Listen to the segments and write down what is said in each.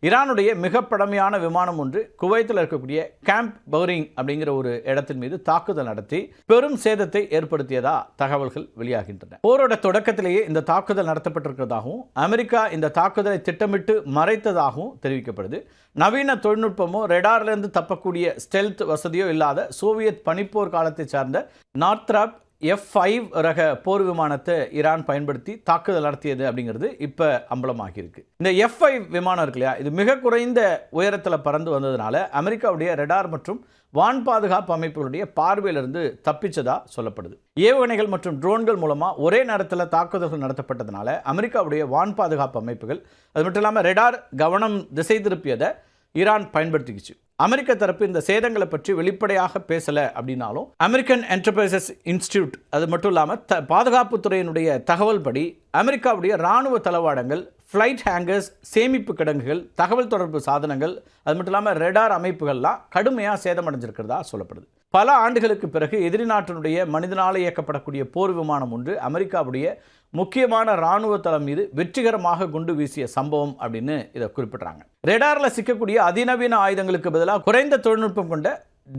ஈரானுடைய மிக பழமையான விமானம் ஒன்று குவைத்தில் இருக்கக்கூடிய கேம்ப் பவுரிங் அப்படிங்கிற ஒரு இடத்தின் மீது தாக்குதல் நடத்தி பெரும் சேதத்தை ஏற்படுத்தியதா தகவல்கள் வெளியாகின்றன. போரோட தொடக்கத்திலேயே இந்த தாக்குதல் நடத்தப்பட்டிருக்கிறதாகவும் அமெரிக்கா இந்த தாக்குதலை திட்டமிட்டு மறைத்ததாகவும் தெரிவிக்கப்படுது. நவீன தொழில்நுட்பமோ ரெடாரிலிருந்து தப்பக்கூடிய ஸ்டெல்த் வசதியோ இல்லாத சோவியத் பனிப்போர் காலத்தை சார்ந்த நார்த்ராப் F-5 ரக போர் விமானத்தை ஈரான் பயன்படுத்தி தாக்குதல் நடத்தியது அப்படிங்கிறது இப்போ அம்பலமாகியிருக்கு. இந்த F-5 விமானம் இருக்கு இல்லையா, இது மிக குறைந்த உயரத்தில் பறந்து வந்ததுனால அமெரிக்காவுடைய ரெடார் மற்றும் வான் பாதுகாப்பு அமைப்புகளுடைய பார்வையிலிருந்து தப்பிச்சதா சொல்லப்படுது. ஏவுகணைகள் மற்றும் ட்ரோன்கள் மூலமாக ஒரே நேரத்தில் தாக்குதல்கள் நடத்தப்பட்டதுனால அமெரிக்காவுடைய வான் பாதுகாப்பு அமைப்புகள் அது மட்டும் இல்லாமல் ரெடார் கவனம் திசை திருப்பியதை ஈரான் பயன்படுத்திக்கிச்சு. அமெரிக்க தரப்பு இந்த சேதங்களை பற்றி வெளிப்படையாக பேசலை அப்படின்னாலும் அமெரிக்கன் என்டர்பிரைசஸ் இன்ஸ்டிடியூட் அது மட்டும் இல்லாமல் பாதுகாப்புத்துறையினுடைய தகவல் படி அமெரிக்காவுடைய இராணுவ தளவாடங்கள், ஃப்ளைட் ஹேங்கர்ஸ், சேமிப்பு கிடங்குகள், தகவல் தொடர்பு சாதனங்கள் அது மட்டும் இல்லாமல் ரெடார் அமைப்புகள்லாம் கடுமையாக சேதமடைஞ்சிருக்கிறதா சொல்லப்படுது. பல ஆண்டுகளுக்கு பிறகு எதிரி நாட்டினுடைய மனிதனால் இயக்கப்படக்கூடிய போர் விமானம் ஒன்று அமெரிக்காவுடைய முக்கியமான இராணுவ தளம் மீது வெற்றிகரமாக குண்டு வீசிய சம்பவம் அப்படின்னு இதை குறிப்பிட்றாங்க. ரெடாரில் சிக்கக்கூடிய அதிநவீன ஆயுதங்களுக்கு பதிலாக குறைந்த தொழில்நுட்பம் கொண்ட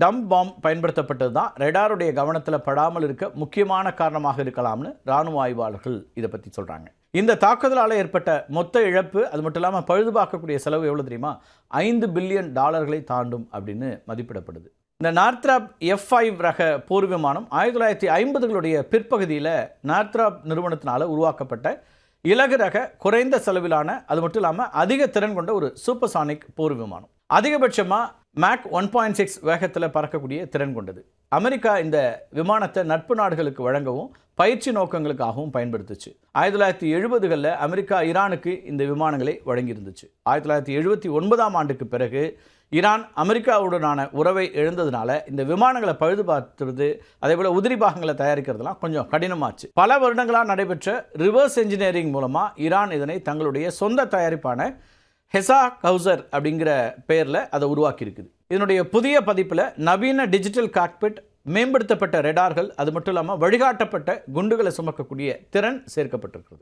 டம் பாம் பயன்படுத்தப்பட்டது தான் ரெடாருடைய கவனத்தில் படாமல் இருக்க முக்கியமான காரணமாக இருக்கலாம்னு இராணுவ ஆய்வாளர்கள் இதை பற்றி சொல்கிறாங்க. இந்த தாக்குதலால் ஏற்பட்ட மொத்த இழப்பு அது மட்டும் இல்லாமல் பழுதுபார்க்கக்கூடிய செலவு எவ்வளோ தெரியுமா? $5 பில்லியன் தாண்டும் அப்படின்னு மதிப்பிடப்படுது. இந்த நார்த்ராப் F-5 ரக போர் விமானம் 1950களுடைய பிற்பகுதியில் நார்த்ராப் நிறுவனத்தினால் உருவாக்கப்பட்ட இலகு ரக குறைந்த செலவிலான அது மட்டும் இல்லாமல் அதிக திறன் கொண்ட ஒரு சூப்பர்சானிக் போர் விமானம். அதிகபட்சமாக மேக் 1.6 வேகத்தில் பறக்கக்கூடிய திறன் கொண்டது. அமெரிக்கா இந்த விமானத்தை நட்பு நாடுகளுக்கு வழங்கவும் பயிற்சி நோக்கங்களுக்காகவும் பயன்படுத்துச்சு. 1970களில் அமெரிக்கா ஈரானுக்கு இந்த விமானங்களை வழங்கியிருந்துச்சு. 1979ஆம் ஆண்டுக்கு பிறகு ஈரான் அமெரிக்காவுடனான உறவை இழந்ததுனால இந்த விமானங்களை பழுது பார்த்துறது அதேபோல் உதிரி பாகங்களை தயாரிக்கிறதுலாம் கொஞ்சம் கடினமாச்சு. பல வருடங்களாக நடைபெற்ற ரிவர்ஸ் என்ஜினியரிங் மூலமாக ஈரான் இதனை தங்களுடைய சொந்த தயாரிப்பான ஹெசா கவுசர் அப்படிங்கிற பெயரில் அதை உருவாக்கியிருக்குது. இதனுடைய புதிய பதிப்பில் நவீன டிஜிட்டல் காக்பிட், மேம்படுத்தப்பட்ட ரெடார்கள் அது மட்டும் இல்லாமல் வழிகாட்டப்பட்ட குண்டுகளை சுமக்கக்கூடிய திறன் சேர்க்கப்பட்டிருக்கிறது.